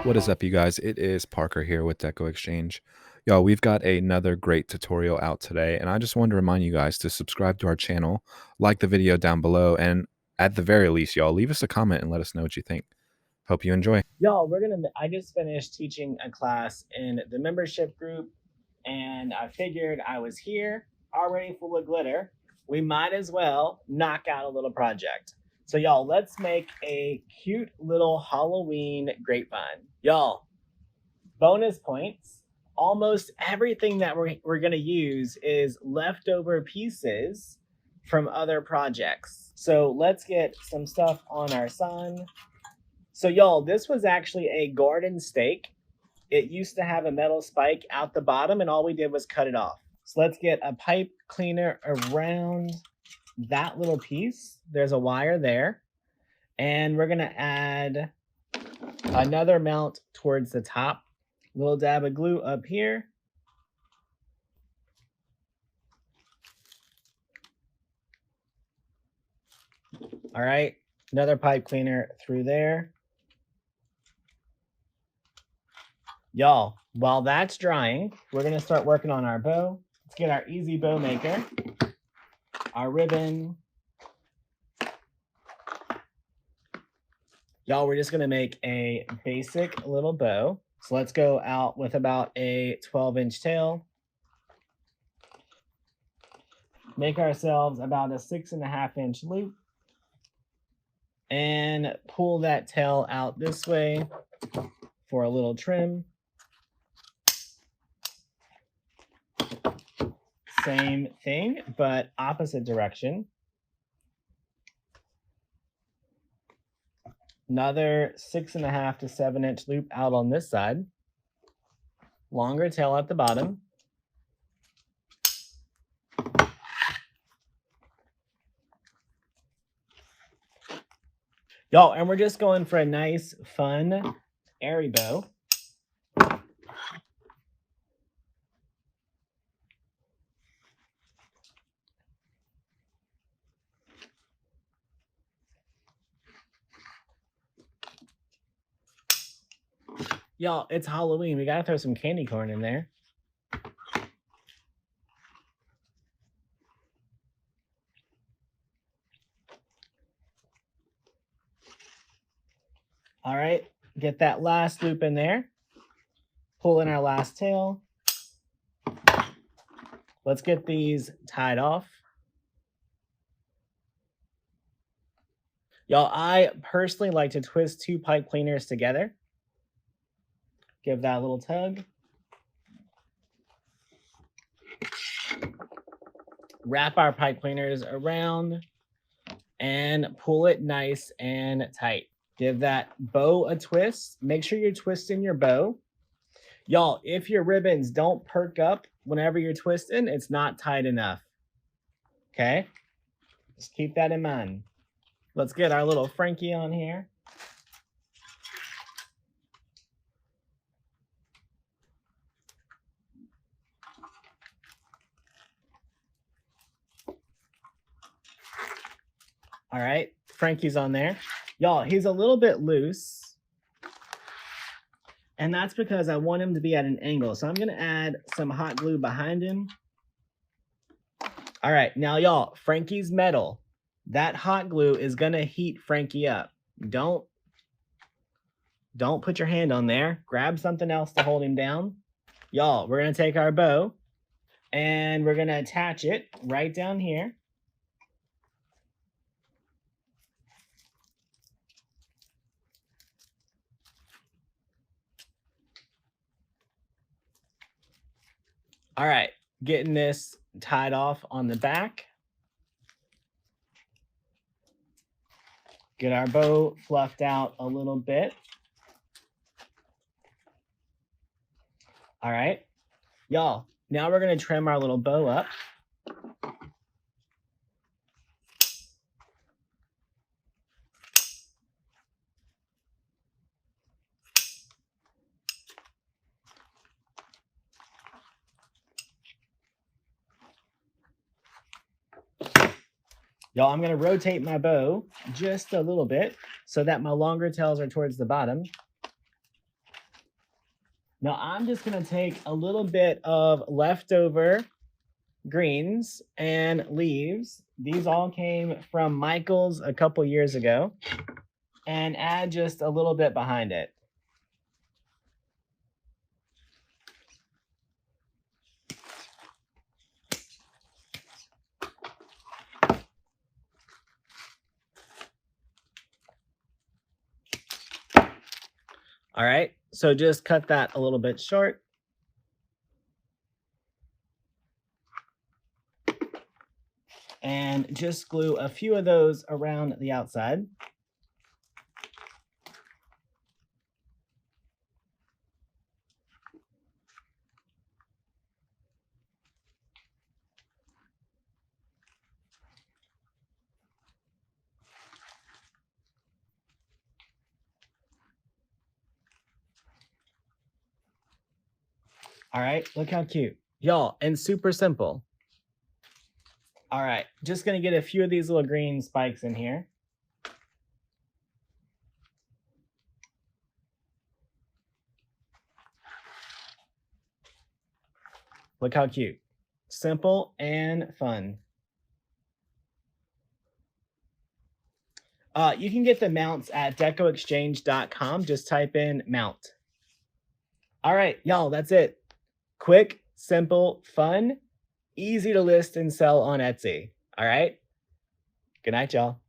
What is up, you guys? It is Parker here with DecoExchange. Y'all, we've got another great tutorial out today, and I just wanted to remind you guys to subscribe to our channel, like the video down below, and at the very least, y'all, leave us a comment and let us know what you think. Hope you enjoy. Y'all, I just finished teaching a class in the membership group, and I figured I was here already full of glitter. We might as well knock out a little project. So y'all, let's make a cute little Halloween grapevine. Y'all, bonus points. Almost everything that we're gonna use is leftover pieces from other projects. So let's get some stuff on our sign. So y'all, this was actually a garden stake. It used to have a metal spike out the bottom, and all we did was cut it off. So let's get a pipe cleaner around that little piece. There's a wire there. And we're gonna add another mount towards the top. Little dab of glue up here. All right, another pipe cleaner through there. Y'all, while that's drying, we're gonna start working on our bow. Let's get our easy bow maker, our ribbon. Y'all, we're just gonna make a basic little bow. So let's go out with about a 12-inch tail. Make ourselves about a 6.5-inch loop and pull that tail out this way for a little trim. Same thing, but opposite direction. Another 6.5 to 7-inch loop out on this side. Longer tail at the bottom. Y'all, and we're just going for a nice, fun, airy bow. Y'all, it's Halloween. We gotta throw some candy corn in there. All right, get that last loop in there. Pull in our last tail. Let's get these tied off. Y'all, I personally like to twist 2 pipe cleaners together. Give that a little tug. Wrap our pipe cleaners around and pull it nice and tight. Give that bow a twist. Make sure you're twisting your bow. Y'all, if your ribbons don't perk up whenever you're twisting, it's not tight enough. Okay? Just keep that in mind. Let's get our little Frankie on here. All right, Frankie's on there. Y'all, he's a little bit loose. And that's because I want him to be at an angle. So I'm gonna add some hot glue behind him. All right, now y'all, Frankie's metal. That hot glue is gonna heat Frankie up. Don't put your hand on there. Grab something else to hold him down. Y'all, we're gonna take our bow and we're gonna attach it right down here. All right, getting this tied off on the back. Get our bow fluffed out a little bit. All right, y'all, now we're gonna trim our little bow up. Y'all, I'm gonna rotate my bow just a little bit so that my longer tails are towards the bottom. Now I'm just gonna take a little bit of leftover greens and leaves. These all came from Michael's a couple years ago, and add just a little bit behind it. All right, so just cut that a little bit short. And just glue a few of those around the outside. All right, look how cute. Y'all, and super simple. All right, just gonna get a few of these little green spikes in here. Look how cute. Simple and fun. You can get the mounts at DecoExchange.com. Just type in mount. All right, y'all, that's it. Quick, simple, fun, easy to list and sell on Etsy. All right. Good night, y'all.